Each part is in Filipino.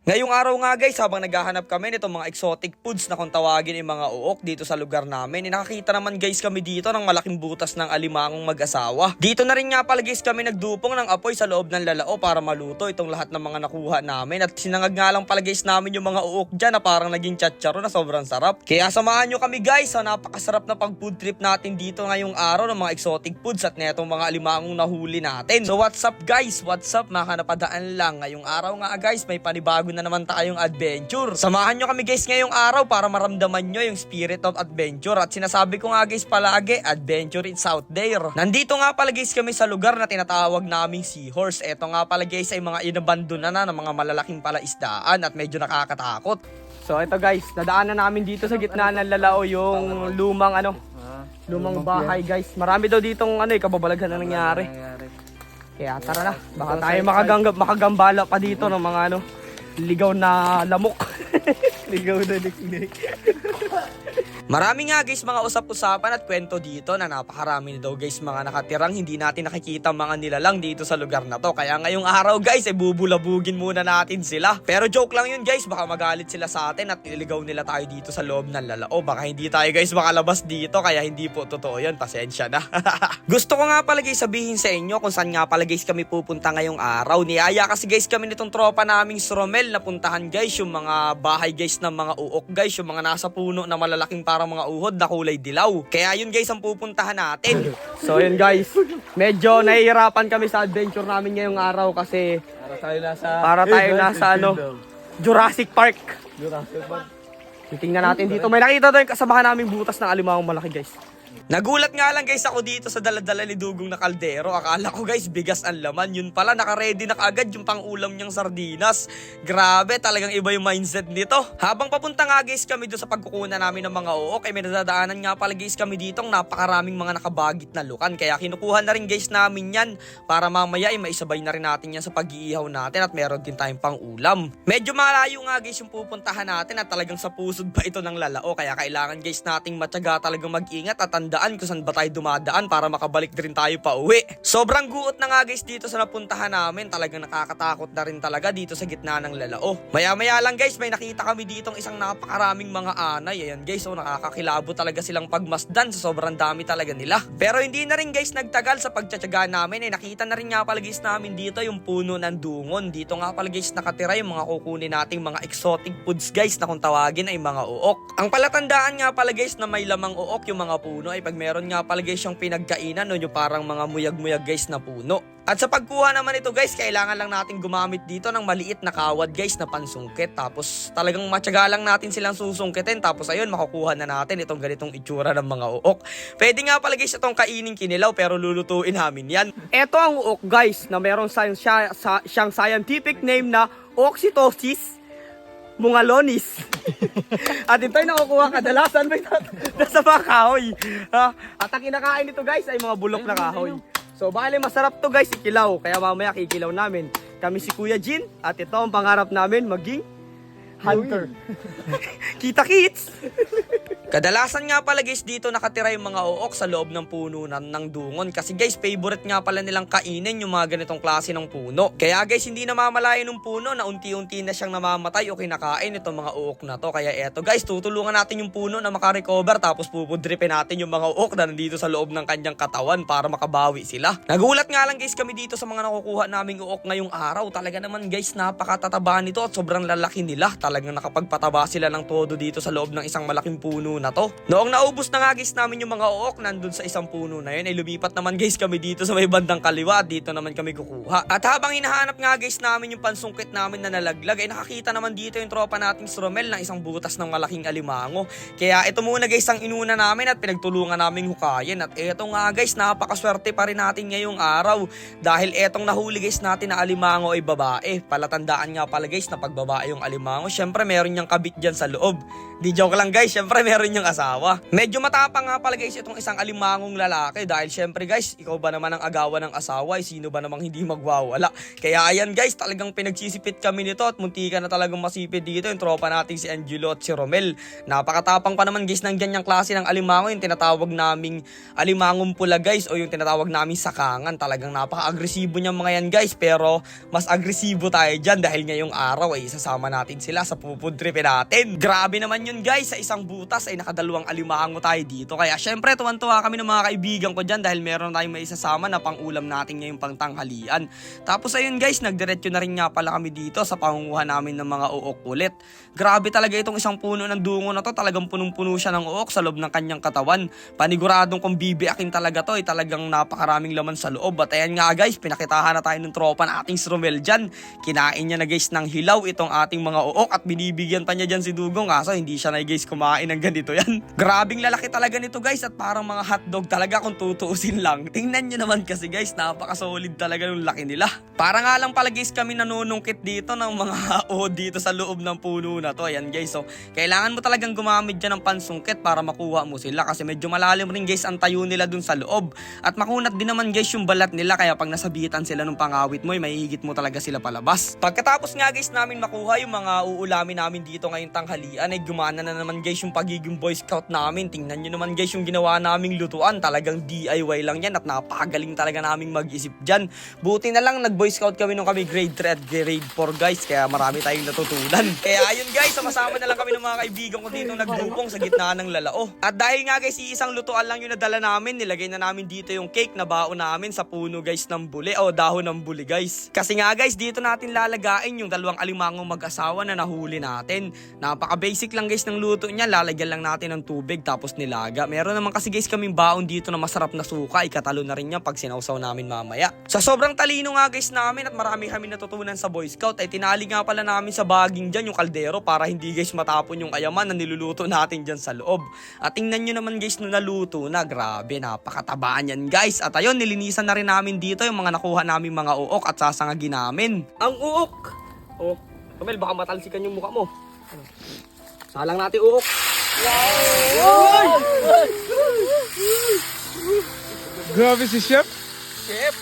Ngayong araw nga guys, habang naghahanap kami nitong mga exotic foods na kung tawagin yung mga uok dito sa lugar namin, nakakita naman guys kami dito ng malaking butas ng alimangong mag-asawa. Dito na rin nga pala guys kami nagdupong ng apoy sa loob ng lalao para maluto itong lahat ng mga nakuha namin. At sinangag nga lang pala guys namin yung mga uok dyan na parang naging tsatsaro na sobrang sarap. Kaya samahan nyo kami guys sa napakasarap na pag food trip natin dito ngayong araw ng mga exotic foods at netong mga alimangong nahuli natin. So what's up guys? What's up? Makanapadaan lang. Ngayong araw nga guys, may panibago na naman tayong adventure. Samahan nyo kami guys ngayong araw para maramdaman nyo yung spirit of adventure. At sinasabi ko nga guys palagi, adventure is out there. Nandito nga pala guys kami sa lugar na tinatawag naming Seahorse. Eto nga pala guys ay mga inabandona na ng mga malalaking palaisdaan at medyo nakakatakot. So ito guys, dadaanan namin dito sa gitna ng lalao yung lumang lumang bahay guys. Marami daw ditong kababalaghan na nangyari. Kaya tara na, baka tayo makagambala pa dito ng mga ligaw na lamok. Ligaw na liklik. Marami nga guys mga usap-usapan at kwento dito na napakarami na daw guys mga nakatirang hindi natin nakikita mga nilalang dito sa lugar na to. Kaya ngayong araw guys ay bubulabugin muna natin sila. Pero joke lang yun guys, baka magalit sila sa atin at niligaw nila tayo dito sa loob ng lalao. Baka hindi tayo guys makalabas dito kaya hindi po totoo yun, pasensya na. Gusto ko nga pala guys sabihin sa inyo kung saan nga pala guys kami pupunta ngayong araw. Niyaya kasi guys kami nitong tropa naming Sromel na puntahan guys yung mga bahay guys ng mga uok guys, yung mga nasa puno na malalaking parang mga uhod na kulay dilaw. Kaya yun guys ang pupuntahan natin. So yun guys, medyo nahihirapan kami sa adventure namin ngayong araw kasi para tayo nasa Jurassic Park. Titingnan natin dito. May nakita doon kasamahan naming butas ng alimangong malaki guys. Nagulat nga lang guys ako dito sa daladala ni Dugong na kaldero. Akala ko guys bigas ang laman. Yun pala naka-ready na kaagad yung pang-ulam niyang sardinas. Grabe, talagang iba yung mindset nito. Habang papunta nga guys kami doon sa pagkukunan namin ng mga uok, ay may nadadaanan nga pala guys kami dito ng napakaraming mga nakabagit na lukan. Kaya kinukuha na rin guys namin yan para mamaya ay maisabay na rin natin yan sa pag-iihaw natin at meron din tayong pang-ulam. Medyo malayo nga guys yung pupuntahan natin at talagang sa pusod pa ito ng lalao. Kaya kailangan guys nating matyaga talagang mag-ingat at tandaan kung saan ba tayo dumadaan para makabalik din tayo pa uwi. Sobrang guot na nga guys dito sa napuntahan namin. Talagang nakakatakot na rin talaga dito sa gitna ng lalao. Maya-maya lang guys, may nakita kami ditong isang napakaraming mga anay. Ayan guys, nakakakilabo talaga silang pagmasdan sa sobrang dami talaga nila. Pero hindi na rin guys nagtagal sa pagtsatsaga namin. Nakita na rin nga pala guys namin dito yung puno ng dungon. Dito nga pala guys nakatira yung mga kukunin nating mga exotic foods guys na kung tawagin ay mga uok. Ang palatandaan nga pala guys na may lamang uok yung mga puno ay pag meron nga pala guys yung pinagkainan yung parang mga muyag-muyag guys na puno. At sa pagkuha naman ito guys, kailangan lang natin gumamit dito ng maliit na kawad guys na pansungkit. Tapos talagang matyaga lang natin silang susungkitin. Tapos ayun, makukuha na natin itong ganitong itsura ng mga uok. Pwede nga pala guys itong kainin kinilaw pero lulutuin namin yan. Ito ang uok guys na meron siyang scientific name na Oxytosis mungalonis. At ito'y nakukuha kadalasan sa mga kahoy. At ang kinakain nito guys ay mga bulok na kahoy. So bali masarap to guys ikilaw. Kaya mamaya kikilaw namin. Kami si Kuya Jin at ito ang pangarap namin maging hunter. Kita kits! Kadalasan nga pala guys dito nakatira yung mga uok sa loob ng pununan ng dungon. Kasi guys favorite nga pala nilang kainin yung mga ganitong klase ng puno. Kaya guys hindi namamalayan ng puno na unti-unti na siyang namamatay o kinakain itong mga uok na to. Kaya eto guys, tutulungan natin yung puno na makarecover tapos pupudripin natin yung mga uok na nandito sa loob ng kanyang katawan para makabawi sila. Nagulat nga lang guys kami dito sa mga nakukuha naming uok ngayong araw. Talaga naman guys napakatataba nito at sobrang lalaki nila. Talagang nakapagpataba sila ng todo dito sa loob ng isang malaking puno na to. Noong naubos na nga guys namin yung mga uok nandun sa isang puno na yun, ay lumipat naman guys kami dito sa may bandang kaliwa at dito naman kami kukuha. At habang hinahanap nga guys namin yung pansungkit namin na nalaglag, ay nakakita naman dito yung tropa nating Sromel na isang butas ng malaking alimango. Kaya ito muna guys ang inuna namin at pinagtulungan naming hukayin. At eto nga guys, napakaswerte pa rin natin ngayong araw dahil etong nahuli guys natin na alimango ay babae. Palatandaan nga pala guys na pag babae yung alimango, syempre meron niyang kabit dyan sa loob. Di joke lang guys, syempre meron rin yung asawa. Medyo matapang nga pala guys itong isang alimangong lalaki dahil syempre guys, ikaw ba naman ang agawan ng asawa, sino ba namang hindi magwawala. Kaya ayan guys, talagang pinagsisipit kami nito at muntika na talagang masipit dito yung tropa nating si Angelo at si Romel. Napakatapang pa naman guys ng ganyang klase ng alimango, yung tinatawag naming alimangong pula guys o yung tinatawag naming sakangan. Talagang napaka-agresibo niyang mga yan guys, pero mas agresibo tayo dyan dahil ngayong araw ay isasama natin sila sa pupudripin natin. Grabe naman yun guys, sa isang butas ay nakadalawang alimango tayo dito. Kaya syempre tuwan-tuwa kami ng mga kaibigan ko dyan dahil meron tayong may isasama na pang-ulam natin ngayong pangtanghalian. Tapos ayun guys, nagdiretso na rin nga pala kami dito sa pangunguha namin ng mga uok ulit. Grabe talaga itong isang puno ng dungo na to, talagang punong-puno siya ng uok sa loob ng kanyang katawan. Paniguradong kung bibiakin talaga to ay talagang napakaraming laman sa loob. At ayan nga guys, pinakitahan na tayo ng tropa nating si Romel dyan. Kinain niya na guys ng hilaw itong ating mga uok at binibigyan pa niya dyan si Dugong, kaso hindi siya na guys kumain ng ganito yan. Grabing lalaki talaga nito guys at parang mga hotdog talaga kung tutuusin lang. Tingnan nyo naman kasi guys, napaka-solid talaga yung laki nila. Para nga lang pala guys kami nanunungkit dito ng mga o dito sa loob ng puno na to. Ayan guys, so kailangan mo talagang gumamit dyan ng pansungkit para makuha mo sila kasi medyo malalim rin guys ang tayo nila dun sa loob. At makunat din naman guys yung balat nila, kaya pag nasabitan sila ng pangawit mo ay mahihigit mo talaga sila palabas. Pagkatapos nga guys namin makuha yung mga uulamin namin dito ngayong tanghalian ay gumana na naman guys yung pagiging Boy Scout namin. Tingnan nyo naman guys yung ginawa naming lutuan, talagang DIY lang yan at napakagaling talaga naming mag-isip dyan. Buti na lang nag Boy Scout kami nung kami grade 3 at grade 4 guys, kaya marami tayong natutunan. Kaya ayun guys, sumasama na lang kami ng mga kaibigan ko dito nagdupong sa gitna ng lalao. At dahil nga guys, isang lutuan lang yung nadala namin, nilagay na namin dito yung cake na baon namin sa puno guys ng buli o dahon ng buli guys. Kasi nga guys, dito natin lalagain yung dalawang alimangong mag-asawa na nahuli natin. Napaka-basic lang guys ng luto niya, lalagyan lang natin ng tubig tapos nilaga. Meron naman kasi guys kaming baon dito na masarap na suka, ikatalo na rin yan pag sinawsaw namin mamaya. Sa sobrang talino nga guys namin at marami kami natutunan sa Boy Scout ay tinali nga pala namin sa baging dyan yung kaldero para hindi guys matapon yung ayaman na niluluto natin dyan sa loob. At tingnan nyo naman guys nung naluto na, grabe, napakatabaan yan guys. At ayun, nilinisan na rin namin dito yung mga nakuha namin mga uok at sasangagin namin. Ang uok! Oh, Romel, baka matalsikan yung mukha mo. Salang natin uok. Wow! Grabe si Chef. Chef!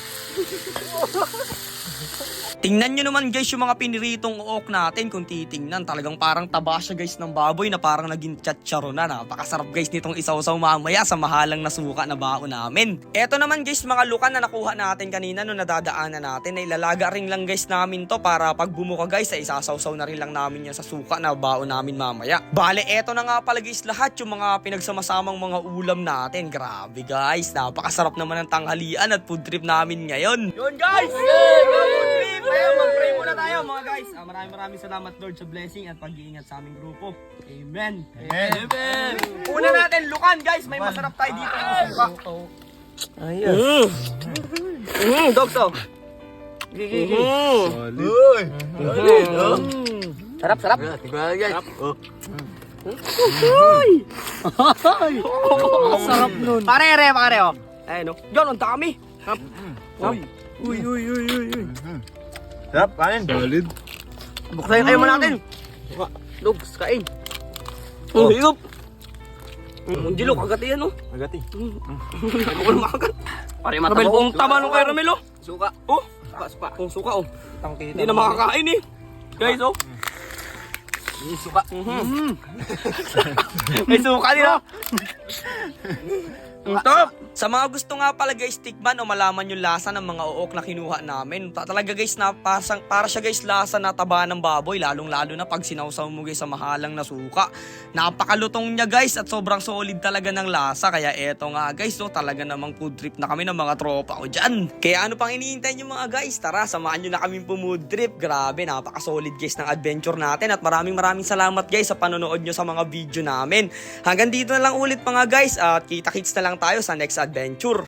Tingnan nyo naman guys yung mga piniritong uok natin. Kung titingnan, talagang parang taba siya guys ng baboy na parang naging tsatsaro na. Napakasarap guys nitong isawsaw mamaya sa mahalang na suka na baon namin. Eto naman guys mga lukan na nakuha natin kanina nung nadadaanan natin. Ilalaga rin lang guys namin to para pag bumuka guys ay isasawsaw na rin lang namin yan sa suka na baon namin mamaya. Bale, eto na nga pala guys lahat yung mga pinagsamasamang mga ulam natin. Grabe guys, napakasarap naman ng tanghalian at food trip namin ngayon. Yun guys! Food trip! Kaya mag-pray muna tayo mga guys. Maraming salamat Lord sa blessing at pag-iingat sa aming grupo. Amen. Amen. Una natin, lukan guys. May masarap tayo dito. Ayos. Dog to. Sarap. Sarap nun. Pare oh. Ayun oh. Diyan, ang dami. Uy. Sarap, kanin. Solid. Buksayin kayo mo natin. Lugs, kain. Higop. Angelo, kagati yan, oh. Agati. Ako na makagat. Pare matabaw. Romel, kung tama nung kay Romel, oh. Suka. Oh. Suka. Oh, suka, oh. Hindi na makakain, eh. Guys, oh. Suka. May suka din, oh. Top! Sa mga gusto nga pala guys tikman o malaman yung lasa ng mga uok na kinuha namin, talaga guys na para siya guys lasa na taba ng baboy, lalong lalo na pag sinawsaw mo guys sa mahalang na suka. Napakalutong niya guys at sobrang solid talaga ng lasa, kaya eto nga guys, so talaga namang food trip na kami ng mga tropa ko dyan. Kaya ano pang iniintay nyo mga guys, tara samahan nyo na kami food trip. Grabe, napaka-solid guys ng adventure natin at maraming salamat guys sa panonood nyo sa mga video namin. Hanggang dito na lang ulit mga guys at kita-kits na lang tayo sa next adventure.